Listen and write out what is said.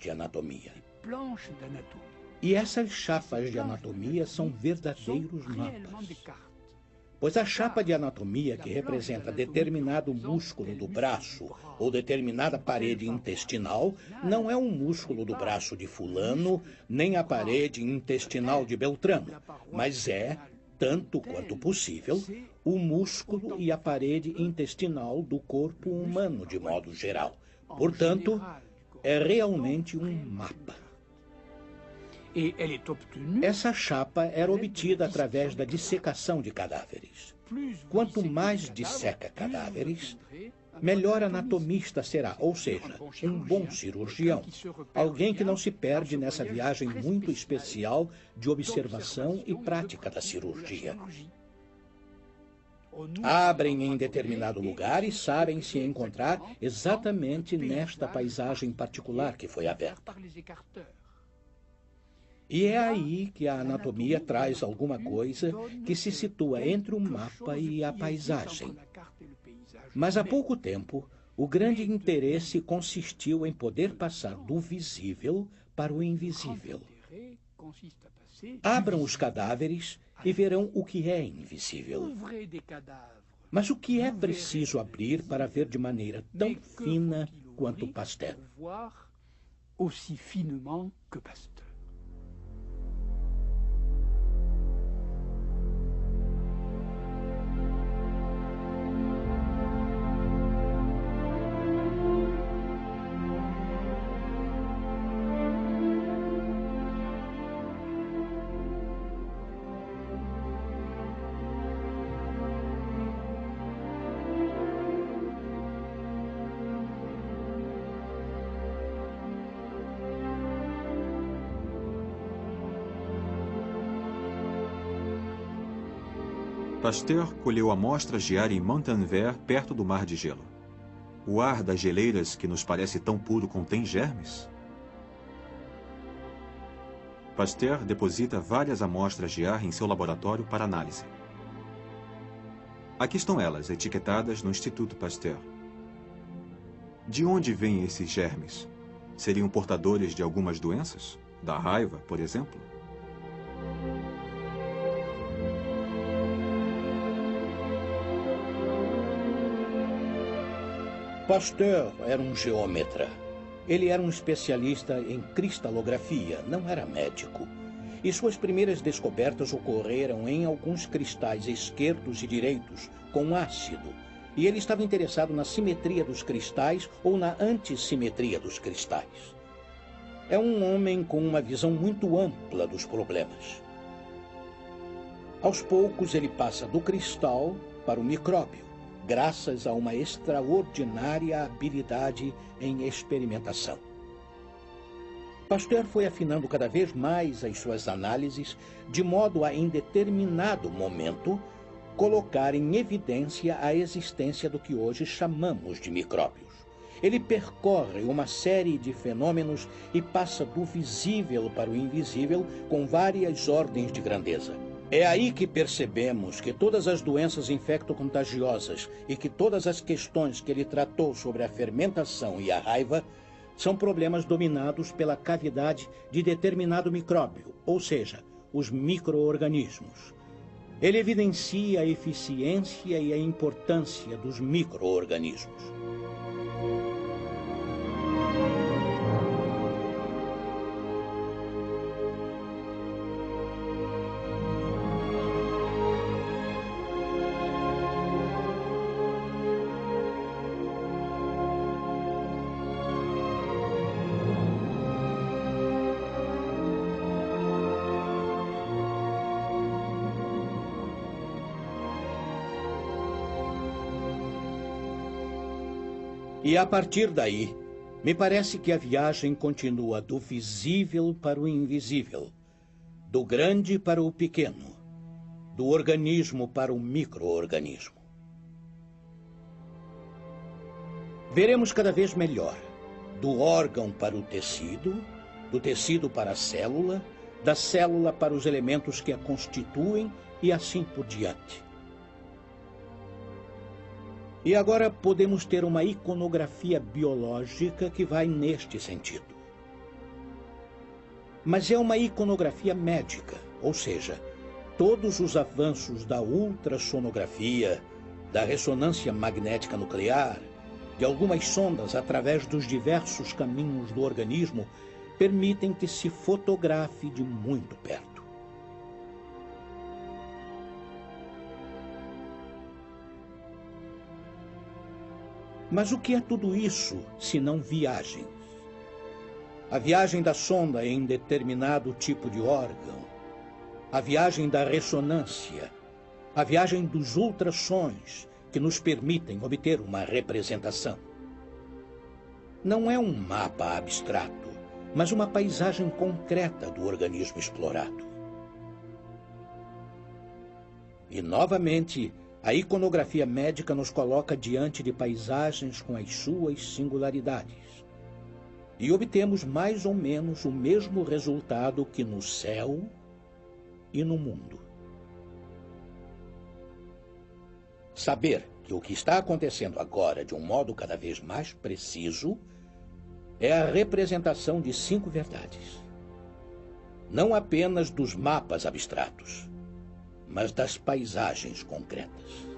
de anatomia. planches d'anatomie. E essas chapas de anatomia são verdadeiros mapas. Pois a chapa de anatomia, que representa determinado músculo do braço ou determinada parede intestinal, não é um músculo do braço de fulano, nem a parede intestinal de Beltrano, mas é, tanto quanto possível, o músculo e a parede intestinal do corpo humano de modo geral. Portanto, é realmente um mapa. Essa chapa era obtida através da dissecação de cadáveres. Quanto mais disseca cadáveres, melhor anatomista será, ou seja, um bom cirurgião. Alguém que não se perde nessa viagem muito especial de observação e prática da cirurgia. Abrem em determinado lugar e sabem se encontrar exatamente nesta paisagem particular que foi aberta. E é aí que a anatomia traz alguma coisa que se situa entre o mapa e a paisagem. Mas há pouco tempo, o grande interesse consistiu em poder passar do visível para o invisível. Abram os cadáveres e verão o que é invisível. Mas o que é preciso abrir para ver de maneira tão fina quanto Pasteur? Pasteur colheu amostras de ar em Montanvert, perto do Mar de Gelo. O ar das geleiras, que nos parece tão puro, contém germes? Pasteur deposita várias amostras de ar em seu laboratório para análise. Aqui estão elas, etiquetadas no Instituto Pasteur. De onde vêm esses germes? Seriam portadores de algumas doenças? Da raiva, por exemplo? Pasteur era um geômetra. Ele era um especialista em cristalografia, não era médico. E suas primeiras descobertas ocorreram em alguns cristais esquerdos e direitos, com ácido. E ele estava interessado na simetria dos cristais ou na antissimetria dos cristais. É um homem com uma visão muito ampla dos problemas. Aos poucos ele passa do cristal para o micróbio, graças a uma extraordinária habilidade em experimentação. Pasteur foi afinando cada vez mais as suas análises, de modo a, em determinado momento, colocar em evidência a existência do que hoje chamamos de micróbios. Ele percorre uma série de fenômenos e passa do visível para o invisível com várias ordens de grandeza. É aí que percebemos que todas as doenças infecto-contagiosas e que todas as questões que ele tratou sobre a fermentação e a raiva são problemas dominados pela cavidade de determinado micróbio, ou seja, os micro-organismos. Ele evidencia a eficiência e a importância dos micro-organismos. E a partir daí, me parece que a viagem continua do visível para o invisível, do grande para o pequeno, do organismo para o micro-organismo. Veremos cada vez melhor, do órgão para o tecido, do tecido para a célula, da célula para os elementos que a constituem e assim por diante. E agora podemos ter uma iconografia biológica que vai neste sentido. Mas é uma iconografia médica, ou seja, todos os avanços da ultrassonografia, da ressonância magnética nuclear, de algumas sondas através dos diversos caminhos do organismo, permitem que se fotografe de muito perto. Mas o que é tudo isso, se não viagens? A viagem da sonda em determinado tipo de órgão, a viagem da ressonância, a viagem dos ultrassons, que nos permitem obter uma representação. Não é um mapa abstrato, mas uma paisagem concreta do organismo explorado. E, novamente, a iconografia médica nos coloca diante de paisagens com as suas singularidades. E obtemos mais ou menos o mesmo resultado que no céu e no mundo. Saber que o que está acontecendo agora, de um modo cada vez mais preciso, é a representação de 5 verdades. Não apenas dos mapas abstratos, mas das paisagens concretas.